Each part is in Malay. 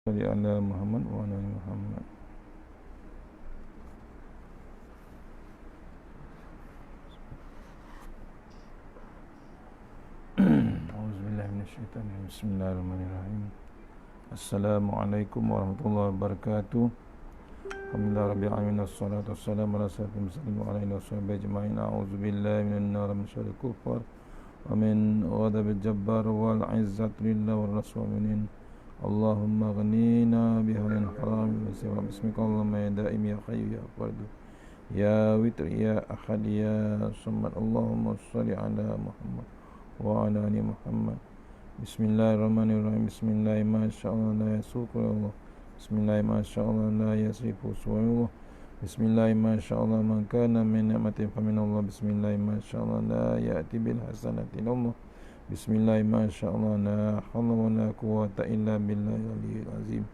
Salli ala Muhammad wa ala ali Muhammad. A'udzubillahi minasyaitonir rajim. Bismillahirrahmanirrahim. Assalamualaikum warahmatullahi wabarakatuh. Alhamdulillah rabbil alamin wassalatu wassalamu ala sayyidil mursalin wa ala alihi washabihi ajma'in. A'udzubillahi minan nar min syarril kufar wa min ghadabil jabbar wal 'izzati lillahi war rasulin. Allahumma ghnina bihalal haram wa bismika Allahumma ya daim ya hayyu ya fardu ya witr ya ahad ya samad. Allahumma shalli ala Muhammad wa ala ali Muhammad. Bismillahirrahmanirrahim. Bismillah ma sya'allah la yasuqu Allah. Bismillah ma sya'allah la yasifu suwayullah. Bismillah ma sya'allah man kana min ni'matin fa min Allah. Bismillah ma sya'allah la ya'ti bil hasanati Allah. Bismillah ma sya'allah la hawla wa la quwwata illa billahi al-aliyyil azim.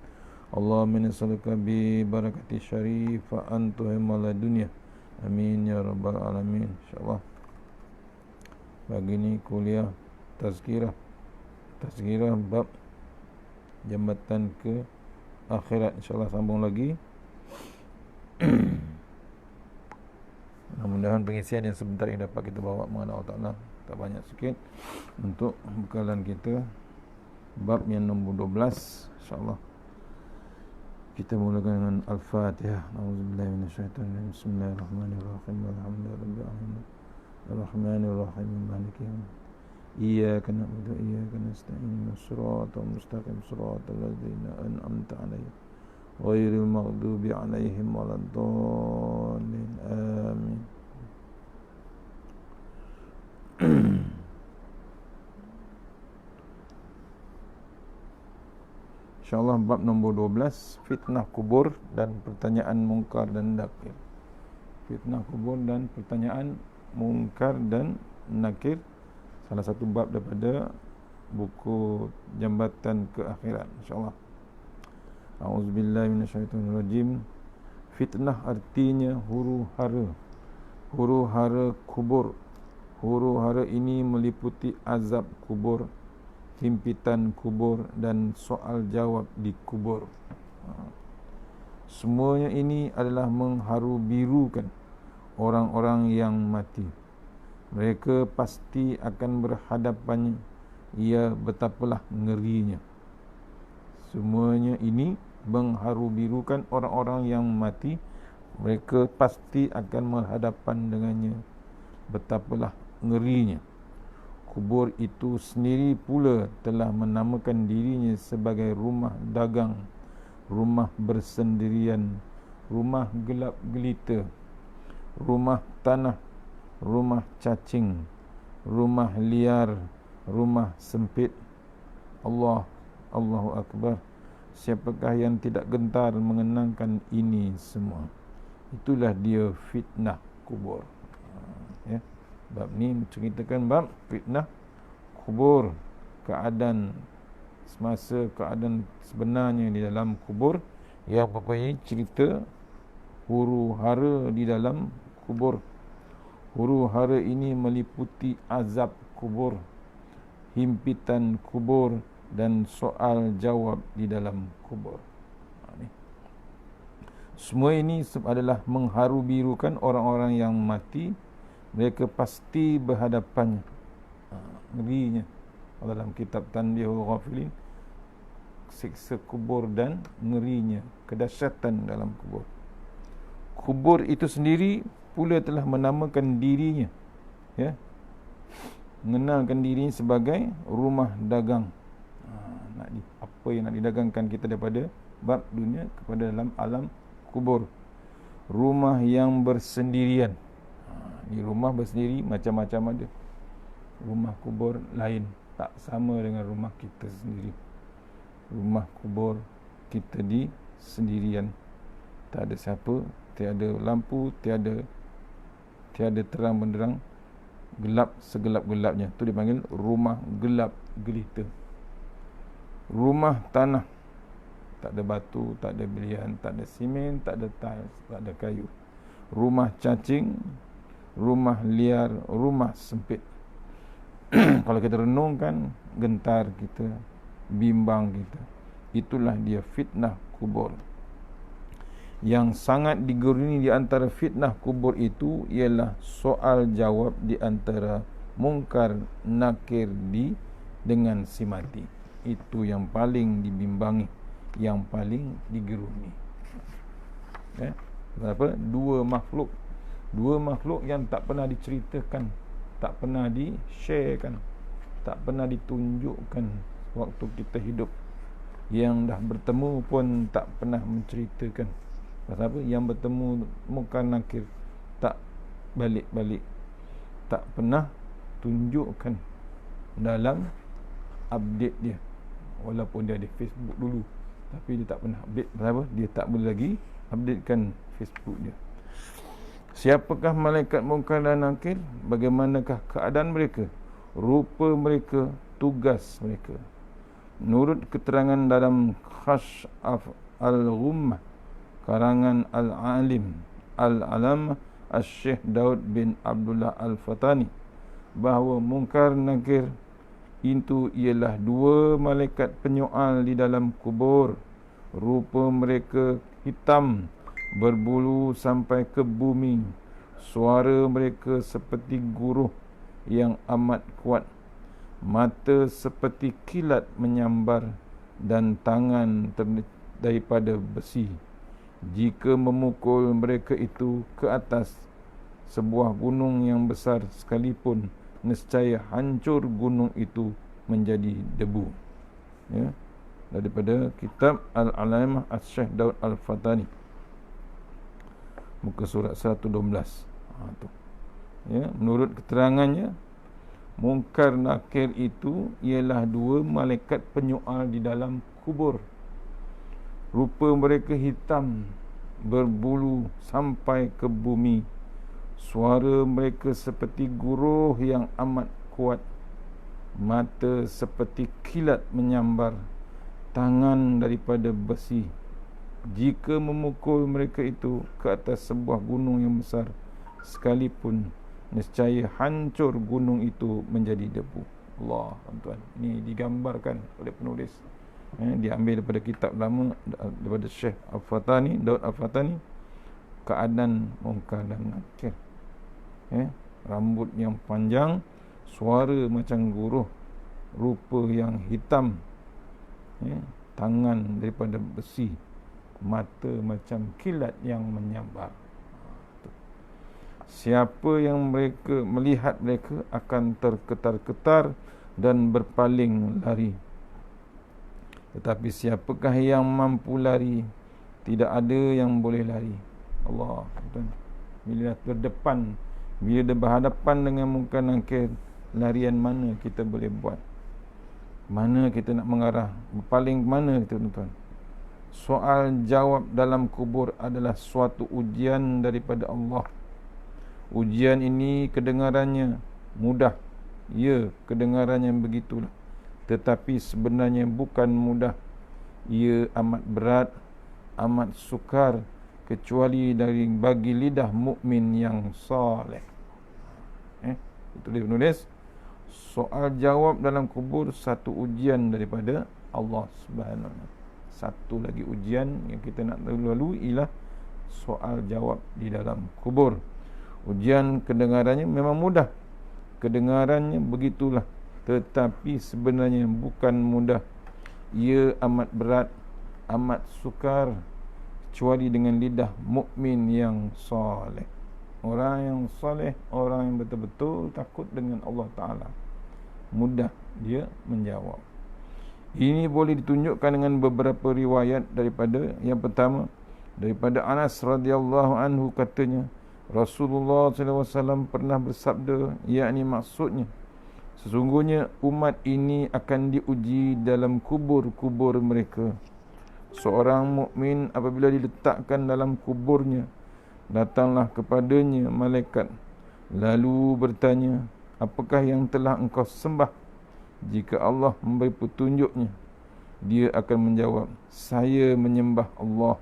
Allahumma nas'aluka bi barakati syarifa antuhimal dunya. Amin ya rabbal alamin. Insyaallah pagi ini kuliah tazkirah bab jambatan ke akhirat. Insyaallah sambung lagi. Mudah-mudahan pengisian yang sebentar ini dapat kita bawa mengenai Allah Ta'ala, tak banyak sikit, untuk bekalan kita bab yang nombor 12. InsyaAllah kita mulakan dengan Al-Fatihah. A'udzubillahi minasyaitonirrajim. Bismillahirrahmanirrahim. Alhamdulillahirabbil alamin. Arrahmanirrahim. Maliki yaumiddin. Iyyaka na'budu wa iyyaka nasta'in. Shiratal mustaqim. Shiratal ladzina an'amta 'alaihim ghairil maghdubi 'alaihim waladdallin. Amin. InsyaAllah bab nombor 12, fitnah kubur dan pertanyaan mungkar dan nakir. Fitnah kubur dan pertanyaan mungkar dan nakir, salah satu bab daripada buku Jambatan ke Akhirat. InsyaAllah. A'udzubillahi minasyaitonirrajim. Fitnah artinya huru-hara. Huru-hara kubur. Huru-hara ini meliputi azab kubur, himpitan kubur dan soal jawab di kubur. Semuanya ini adalah mengharu-birukan orang-orang yang mati. Mereka pasti akan berhadapannya. Ia betapalah ngerinya. Semuanya ini mengharu-birukan orang-orang yang mati. Mereka pasti akan berhadapan dengannya. Betapalah ngerinya. Kubur itu sendiri pula telah menamakan dirinya sebagai rumah dagang, rumah bersendirian, rumah gelap gelita, rumah tanah, rumah cacing, rumah liar, rumah sempit. Allahu Akbar. Siapakah yang tidak gentar mengenangkan ini semua? Itulah dia fitnah kubur. Ya. Bab ni menceritakan bab fitnah kubur, keadaan semasa, keadaan sebenarnya di dalam kubur, yang mempunyai cerita huru-hara di dalam kubur. Huru-hara ini meliputi azab kubur, himpitan kubur dan soal jawab di dalam kubur. Semua ini adalah mengharu-birukan orang-orang yang mati. Mereka pasti berhadapannya. Ngerinya dalam kitab Tanbihul Ghafilin, siksa kubur dan ngerinya, kedahsyatan dalam kubur. Kubur itu sendiri pula telah menamakan dirinya, ya, mengenalkan dirinya sebagai rumah dagang. Apa yang nak didagangkan kita daripada bab dunia kepada dalam alam kubur. Rumah yang bersendirian. Di rumah bersendiri macam-macam ada. Rumah kubur lain, tak sama dengan rumah kita sendiri. Rumah kubur kita di sendirian. Tak ada siapa, tiada lampu, tiada terang benderang, gelap segelap-gelapnya. Itu dipanggil rumah gelap gelita. Rumah tanah, tak ada batu, tak ada belian, tak ada simen, tak ada tiles, tak ada kayu. Rumah cacing, rumah liar, rumah sempit. Kalau kita renungkan, gentar kita, bimbang kita. itulah dia fitnah kubur. Yang sangat digeruni di antara fitnah kubur itu ialah soal jawab di antara mungkar nakir dengan si mati. Itu yang paling dibimbangi, yang paling digeruni. Kenapa? Dua makhluk yang tak pernah diceritakan, tak pernah di-sharekan, tak pernah ditunjukkan waktu kita hidup. Yang dah bertemu pun tak pernah menceritakan. Pasal apa? Yang bertemu muka nakir tak balik-balik, tak pernah tunjukkan dalam update dia. Walaupun dia ada Facebook dulu, tapi dia tak pernah update. Pasal apa? Dia tak boleh lagi updatekan Facebook dia. Siapakah malaikat munkar dan nakir? Bagaimanakah keadaan mereka, rupa mereka, tugas mereka? Menurut keterangan dalam Khash'af Al-Ghummah karangan Al-Alim Al-Alam Al-Syekh Daud bin Abdullah Al-Fatani, bahawa munkar nakir itu ialah dua malaikat penyoal di dalam kubur. Rupa mereka hitam, berbulu sampai ke bumi. Suara mereka seperti guruh yang amat kuat. Mata seperti kilat menyambar dan tangan daripada besi. Jika memukul mereka itu ke atas sebuah gunung yang besar sekalipun, nescaya hancur gunung itu menjadi debu. Ya, daripada kitab Al-Alamah Al-Syekh Daud Al-Fatani, muka surat 112. Ya, menurut keterangannya, munkar nakir itu ialah dua malaikat penyoal di dalam kubur. Rupa mereka hitam, berbulu sampai ke bumi. Suara mereka seperti guruh yang amat kuat. Mata seperti kilat menyambar, tangan daripada besi. Jika memukul mereka itu ke atas sebuah gunung yang besar sekalipun, nescaya hancur gunung itu menjadi debu. Allah, tuan-tuan, ini digambarkan oleh penulis. Diambil daripada kitab lama, daripada Syekh Al-Fatani, Daud Al-Fatani, keadaan munkar dan nakir. Rambut yang panjang, suara macam guruh, rupa yang hitam, tangan daripada besi, mata macam kilat yang menyambar. Siapa yang mereka melihat mereka akan terketar-ketar dan berpaling lari. Tetapi siapakah yang mampu lari? Tidak ada yang boleh lari. Allah, bila terdepan, bila dia berhadapan dengan munkar nakir, larian mana kita boleh buat? Mana kita nak mengarah? Berpaling ke mana kita, tuan-tuan? Soal jawab dalam kubur adalah suatu ujian daripada Allah. Ujian ini kedengarannya mudah. Ya, kedengarannya begitulah. Tetapi sebenarnya bukan mudah. Ia amat berat, amat sukar, kecuali bagi lidah mukmin yang soleh. Itu dia penulis. Soal jawab dalam kubur satu ujian daripada Allah Subhanahu Wa Taala. Satu lagi ujian yang kita nak lalui ialah soal jawab di dalam kubur. Ujian kedengarannya memang mudah. Kedengarannya begitulah. Tetapi sebenarnya bukan mudah. Ia amat berat, amat sukar, kecuali dengan lidah mukmin yang soleh. Orang yang soleh, orang yang betul-betul takut dengan Allah Ta'ala, mudah dia menjawab. Ini boleh ditunjukkan dengan beberapa riwayat. Daripada yang pertama, daripada Anas radhiyallahu anhu, katanya Rasulullah SAW pernah bersabda, yakni maksudnya, sesungguhnya umat ini akan diuji dalam kubur-kubur mereka. Seorang mukmin apabila diletakkan dalam kuburnya, datanglah kepadanya malaikat, lalu bertanya, apakah yang telah engkau sembah? Jika Allah memberi petunjuknya, dia akan menjawab, saya menyembah Allah.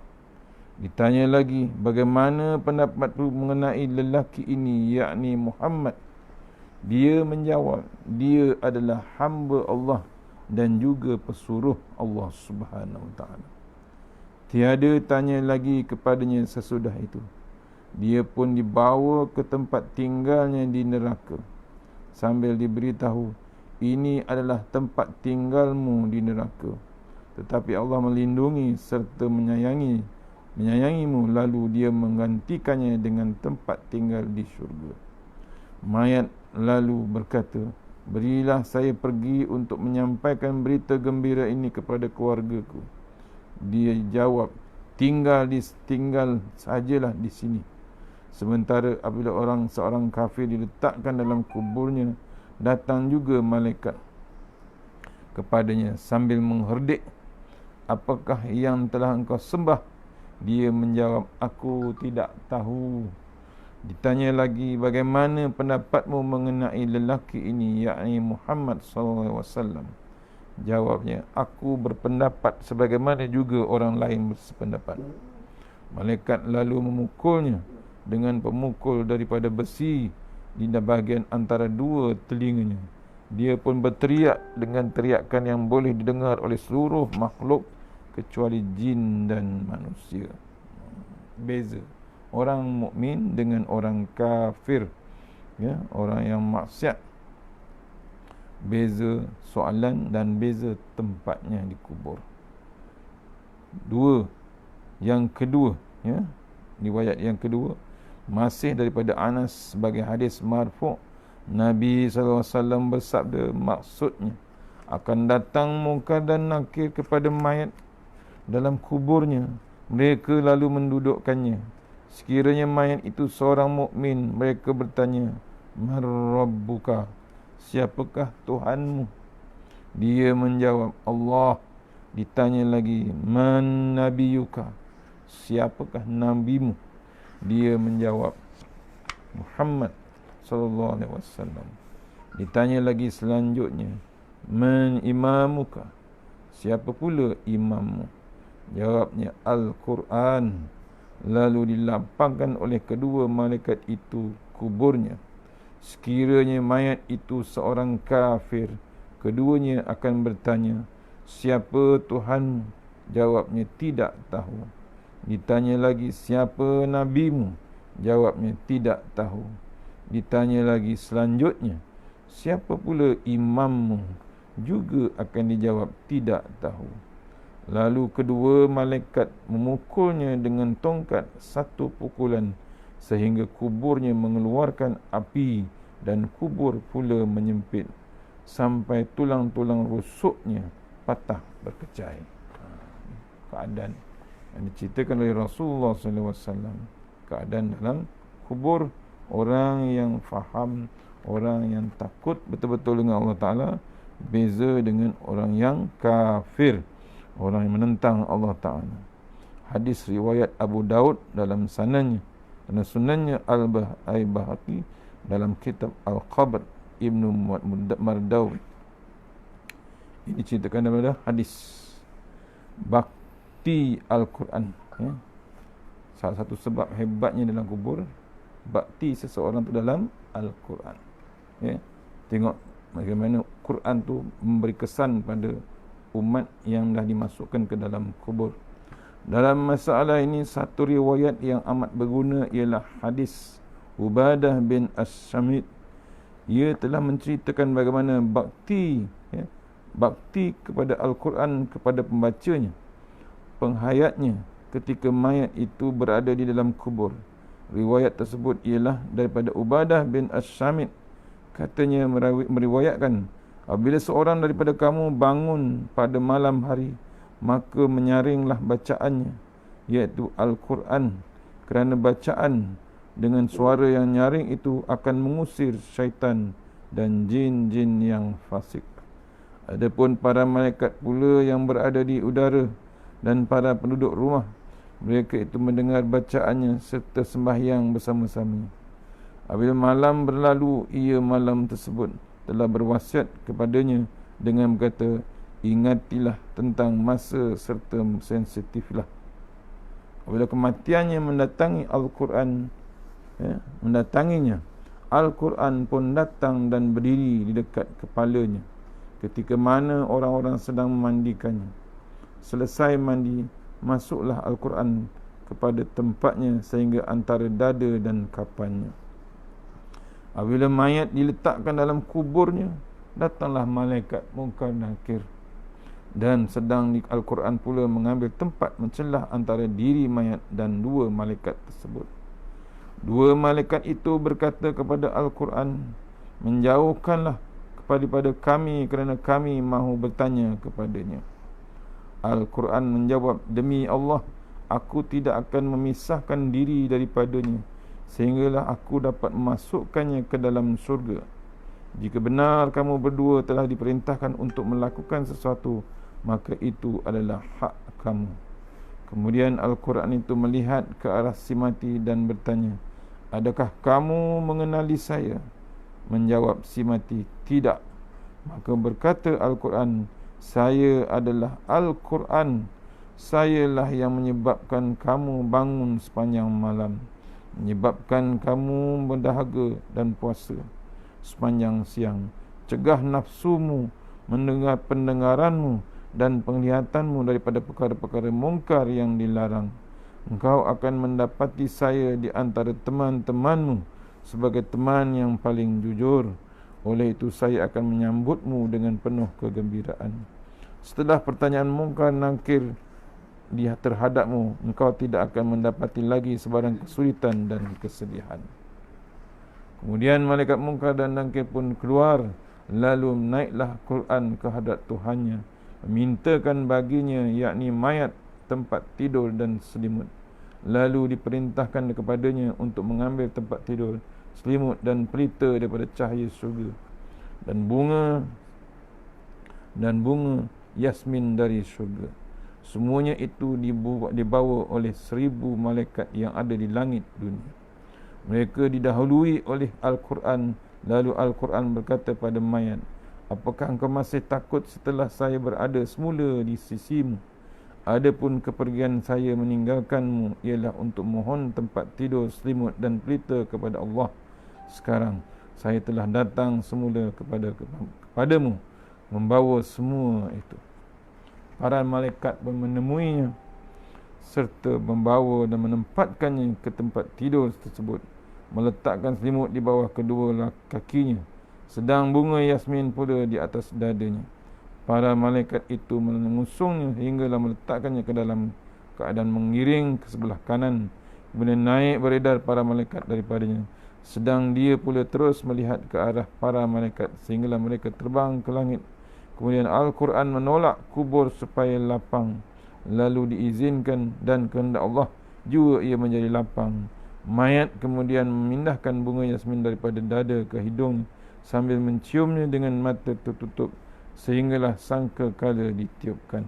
Ditanya lagi, bagaimana pendapatmu mengenai lelaki ini, yakni Muhammad? Dia menjawab, dia adalah hamba Allah, dan juga pesuruh Allah Subhanahu Wa Taala. Tiada tanya lagi kepadanya sesudah itu. Dia pun dibawa ke tempat tinggalnya di neraka sambil diberitahu, ini adalah tempat tinggalmu di neraka. Tetapi Allah melindungi serta menyayangimu, lalu dia menggantikannya dengan tempat tinggal di syurga. Mayat lalu berkata, berilah saya pergi untuk menyampaikan berita gembira ini kepada keluargaku. Dia jawab, tinggal sajalah di sini. Sementara apabila seorang kafir diletakkan dalam kuburnya, datang juga malaikat kepadanya sambil mengherdik, apakah yang telah engkau sembah? Dia menjawab, aku tidak tahu. Ditanya lagi, bagaimana pendapatmu mengenai lelaki ini, yakni Muhammad SAW? Jawabnya, aku berpendapat sebagaimana juga orang lain bersependapat. Malaikat lalu memukulnya dengan pemukul daripada besi di bahagian antara dua telinganya. Dia pun berteriak dengan teriakan yang boleh didengar oleh seluruh makhluk kecuali jin dan manusia. Beza orang mukmin dengan orang kafir, ya, orang yang maksiat. Beza soalan dan beza tempatnya di kubur. Yang kedua, ya, riwayat yang kedua masih daripada Anas sebagai hadis marfu'. Nabi SAW bersabda, maksudnya akan datang Munkar dan Nakir kepada mayat dalam kuburnya. Mereka lalu mendudukkannya. Sekiranya mayat itu seorang mukmin, mereka bertanya, Man Rabbuka, siapakah Tuhanmu? Dia menjawab, Allah. Ditanya lagi, Man Nabiyuka, siapakah nabimu? Dia menjawab, Muhammad sallallahu alaihi wasallam. Ditanya lagi selanjutnya, Man imamuka, siapa pula imammu? Jawabnya, Al-Quran. Lalu dilapangkan oleh kedua malaikat itu kuburnya. Sekiranya mayat itu seorang kafir, keduanya akan bertanya, siapa Tuhanmu? Jawabnya, tidak tahu. Ditanya lagi, siapa nabimu? Jawabnya, tidak tahu. Ditanya lagi selanjutnya, siapa pula imammu? Juga akan dijawab, tidak tahu. Lalu kedua malaikat memukulnya dengan tongkat satu pukulan sehingga kuburnya mengeluarkan api dan kubur pula menyempit sampai tulang-tulang rusuknya patah berkecai. Keadaan yang diceritakan oleh Rasulullah SAW, keadaan dalam kubur orang yang faham, orang yang takut betul-betul dengan Allah Ta'ala, beza dengan orang yang kafir, orang yang menentang Allah Ta'ala. Hadis riwayat Abu Daud dalam sanadnya dan sunannya Al-Bahaqi dalam kitab Al-Qabr Ibnu Mardawi. Ini ceritakan daripada hadis bakti Al-Quran, ya. Salah satu sebab hebatnya dalam kubur, bakti seseorang tu dalam Al-Quran, ya. Tengok bagaimana Quran tu memberi kesan pada umat yang dah dimasukkan ke dalam kubur. Dalam masalah ini, satu riwayat yang amat berguna ialah hadis Ubadah bin As-Samit. Ia telah menceritakan bagaimana bakti, ya, bakti kepada Al-Quran kepada pembacanya, penghayatnya ketika mayat itu berada di dalam kubur. Riwayat tersebut ialah daripada Ubadah bin As-Samit. Katanya meriwayatkan, apabila seorang daripada kamu bangun pada malam hari, maka menyaringlah bacaannya, iaitu Al-Quran, kerana bacaan dengan suara yang nyaring itu akan mengusir syaitan dan jin-jin yang fasik. Adapun para malaikat pula yang berada di udara dan para penduduk rumah, mereka itu mendengar bacaannya serta sembahyang bersama-sama. Apabila malam berlalu, ia malam tersebut telah berwasiat kepadanya dengan berkata, ingatilah tentang masa serta sensitiflah. Apabila kematiannya mendatangi Al-Quran, ya, mendatanginya, Al-Quran pun datang dan berdiri di dekat kepalanya. ketika mana orang-orang sedang memandikannya. Selesai mandi, masuklah Al-Quran kepada tempatnya sehingga antara dada dan kapannya. Apabila mayat diletakkan dalam kuburnya, datanglah malaikat Munkar Nakir, dan sedang di Al-Quran pula mengambil tempat mencelah antara diri mayat dan dua malaikat tersebut. Dua malaikat itu berkata kepada Al-Quran, menjauhkanlah kepada kami kerana kami mahu bertanya kepadanya. Al-Quran menjawab, demi Allah, aku tidak akan memisahkan diri daripadanya sehinggalah aku dapat memasukkannya ke dalam surga. Jika benar kamu berdua telah diperintahkan untuk melakukan sesuatu, maka itu adalah hak kamu. Kemudian Al-Quran itu melihat ke arah si mati dan bertanya, adakah kamu mengenali saya? Menjawab si mati, tidak. Maka berkata Al-Quran, saya adalah Al-Quran. Sayalah yang menyebabkan kamu bangun sepanjang malam, menyebabkan kamu berdahaga dan puasa sepanjang siang, cegah nafsumu, mendengar pendengaranmu dan penglihatanmu daripada perkara-perkara mungkar yang dilarang. Engkau akan mendapati saya di antara teman-temanmu sebagai teman yang paling jujur. Oleh itu saya akan menyambutmu dengan penuh kegembiraan. Setelah pertanyaan Munkar Nakir terhadapmu, engkau tidak akan mendapati lagi sebarang kesulitan dan kesedihan. Kemudian malaikat Munkar dan Nakir pun keluar, lalu naiklah Quran ke hadrat Tuhannya, memintakan baginya, yakni mayat, tempat tidur dan selimut. Lalu diperintahkan kepadanya untuk mengambil tempat tidur, selimut dan pelita daripada cahaya syurga, dan bunga yasmin dari syurga. Semuanya itu dibawa oleh 1000 malaikat yang ada di langit dunia. Mereka didahului oleh Al-Quran. Lalu Al-Quran berkata pada mayat, apakah engkau masih takut setelah saya berada semula di sisimu? Adapun kepergian saya meninggalkanmu ialah untuk mohon tempat tidur, selimut dan pelita kepada Allah. Sekarang saya telah datang semula kepadamu membawa semua itu. Para malaikat pun menemuinya serta membawa dan menempatkannya ke tempat tidur tersebut, meletakkan selimut di bawah kedua kakinya, sedang bunga yasmin pula di atas dadanya. Para malaikat itu mengusungnya hinggalah meletakkannya ke dalam keadaan mengiring ke sebelah kanan. Kemudian naik beredar para malaikat daripadanya, sedang dia pula terus melihat ke arah para malaikat sehinggalah mereka terbang ke langit. Kemudian Al-Quran menolak kubur supaya lapang, lalu diizinkan dan kehendak Allah juga ia menjadi lapang. Mayat kemudian memindahkan bunga yasmin daripada dada ke hidung sambil menciumnya dengan mata tertutup sehinggalah sangka kala ditiupkan.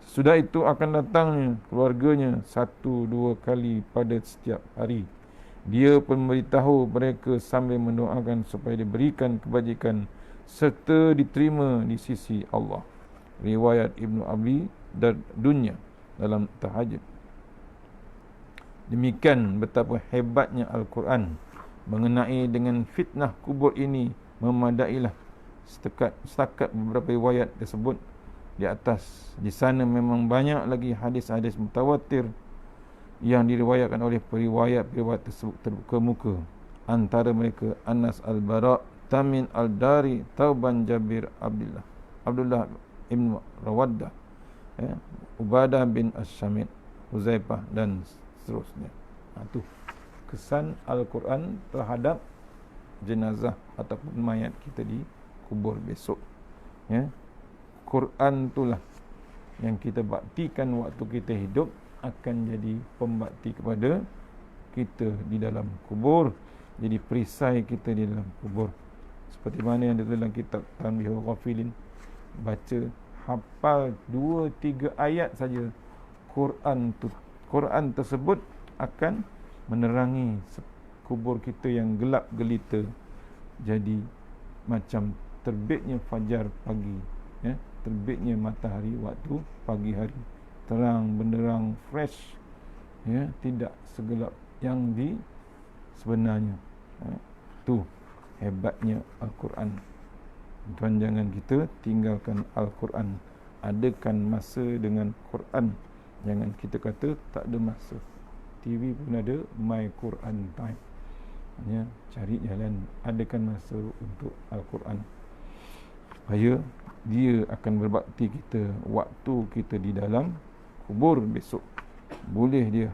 Sesudah itu akan datangnya keluarganya 1-2 kali pada setiap hari. Dia pun memberitahu mereka sambil mendoakan supaya diberikan kebajikan serta diterima di sisi Allah. Riwayat Ibnu Abi Dunya dalam Tahajud. Demikian betapa hebatnya Al-Quran mengenai dengan fitnah kubur ini. Memadailah setakat beberapa riwayat tersebut di atas. Di sana memang banyak lagi hadis-hadis mutawatir yang diriwayatkan oleh periwayat-periwayat tersebut terkemuka. Antara mereka Anas Al-Bara, Tamin Al-Dari, Tauban Jabir Abdullah Ibn Rawaddah, Ubadah bin As-Samit, Huzaifah dan seterusnya. Itu kesan Al-Quran terhadap jenazah ataupun mayat kita di kubur besok. Quran itulah yang kita baktikan waktu kita hidup akan jadi pembakti kepada kita di dalam kubur, jadi perisai kita di dalam kubur. Seperti mana yang ditulis dalam kitab Tanbihul Ghafilin, baca hafal 2-3 ayat saja Quran tersebut akan menerangi kubur kita yang gelap gelita, jadi macam terbitnya fajar pagi, terbitnya matahari waktu pagi hari, terang benderang, fresh, tidak segelap yang sebenarnya. Tu hebatnya Al-Quran. Tuan jangan kita tinggalkan Al-Quran. Adakan masa dengan Quran. Jangan kita kata tak ada masa. TV pun ada My Quran Time. Ya, cari jalan, adakan masa untuk Al-Quran. Supaya dia akan berbakti kita waktu kita di dalam kubur besok. Boleh dia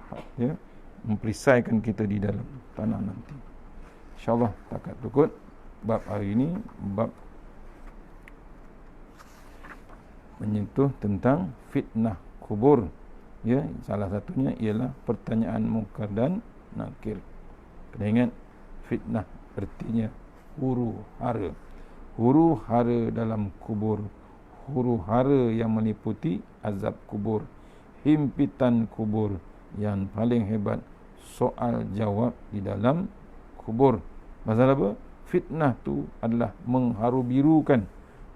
memperisaikan kita di dalam tanah nanti. InsyaAllah takat cukup. Bab hari ini bab menyentuh tentang fitnah kubur. Ya, salah satunya ialah pertanyaan mungkar dan nakir. Kena ingat, fitnah artinya huru hara. Huru hara dalam kubur, huru hara yang meliputi azab kubur, himpitan kubur, yang paling hebat soal jawab di dalam kubur. Pasal apa? Fitnah tu adalah mengharu-birukan,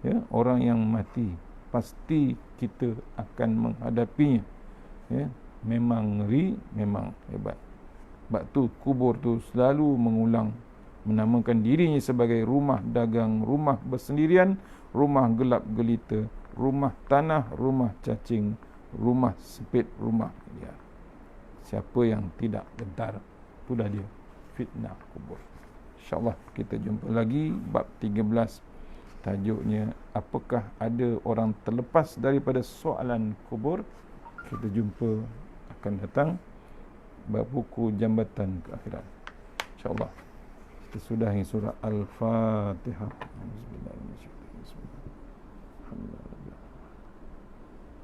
ya, orang yang mati. Pasti kita akan menghadapinya. Ya, memang ngeri, memang hebat. Sebab tu kubur tu selalu mengulang, menamakan dirinya sebagai rumah dagang, rumah bersendirian, rumah gelap gelita, rumah tanah, rumah cacing, rumah sempit, rumah liar. Siapa yang tidak gentar, itulah dia fitnah kubur. InsyaAllah kita jumpa lagi bab 13. Tajuknya, apakah ada orang terlepas daripada soalan kubur? Kita jumpa akan datang bab buku Jambatan ke Akhirat. InsyaAllah kita sudahi surah Al-Fatihah.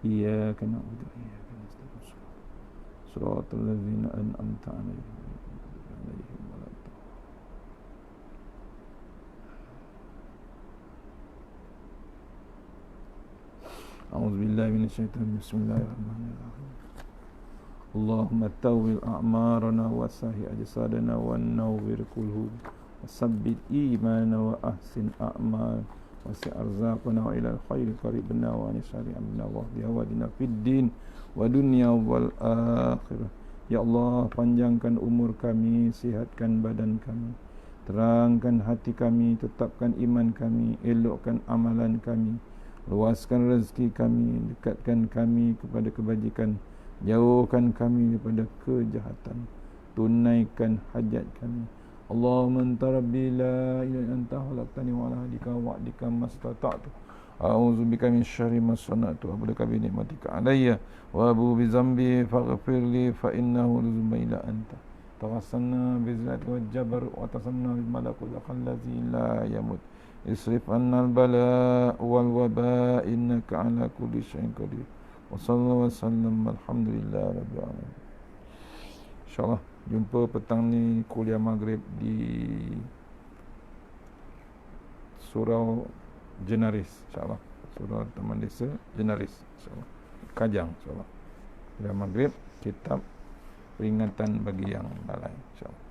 Iyyaka na'budu wa iyyaka nasta'in. Shiratal ladzina an'amta 'alaihim. A'udzu billahi minasyaitonir rajim. Bismillahirrahmanirrahim. Allahumma tawwil a'marana wa sahih ajsadana wa nawwir qulub wa sabbit imanana wa ahsin a'mal wa si arzaqana wa ila al-khairi qaribna wa nisari amna wa dihawadina fid din wa dunya wal akhirah. Ya Allah, panjangkan umur kami, sihatkan badan kami, terangkan hati kami, tetapkan iman kami, elokkan amalan kami, luaskan rezeki kami, dekatkan kami kepada kebajikan, jauhkan kami daripada kejahatan, tunaikan hajat kami. Allahumma anta rabbi la ilaha illa anta khalaqtani wa ala hadika wa wa'dika mastata'tu. A'udzu bika min syarri ma sana'tu wa bika bi ni'matika alayya wa abu bi zambi faghfir li fa innahu la dzunba illa anta. Tawassalna bi zati wa jabar wa tasanna bil malakut allazi la yamut. Isrif anna al-bala wal waba innaka ala kulli syai'in qadir. Wa sallallahu wa sallam alhamdulillah rabbil alamin. InsyaAllah jumpa petang ni kuliah maghrib di Surau Jenaris, InsyaAllah. Surau Taman Desa Jenaris, InsyaAllah. Kajang, InsyaAllah. Kuliah maghrib, kitab peringatan bagi yang lalai, InsyaAllah.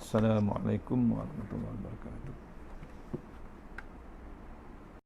Assalamualaikum warahmatullahi wabarakatuh.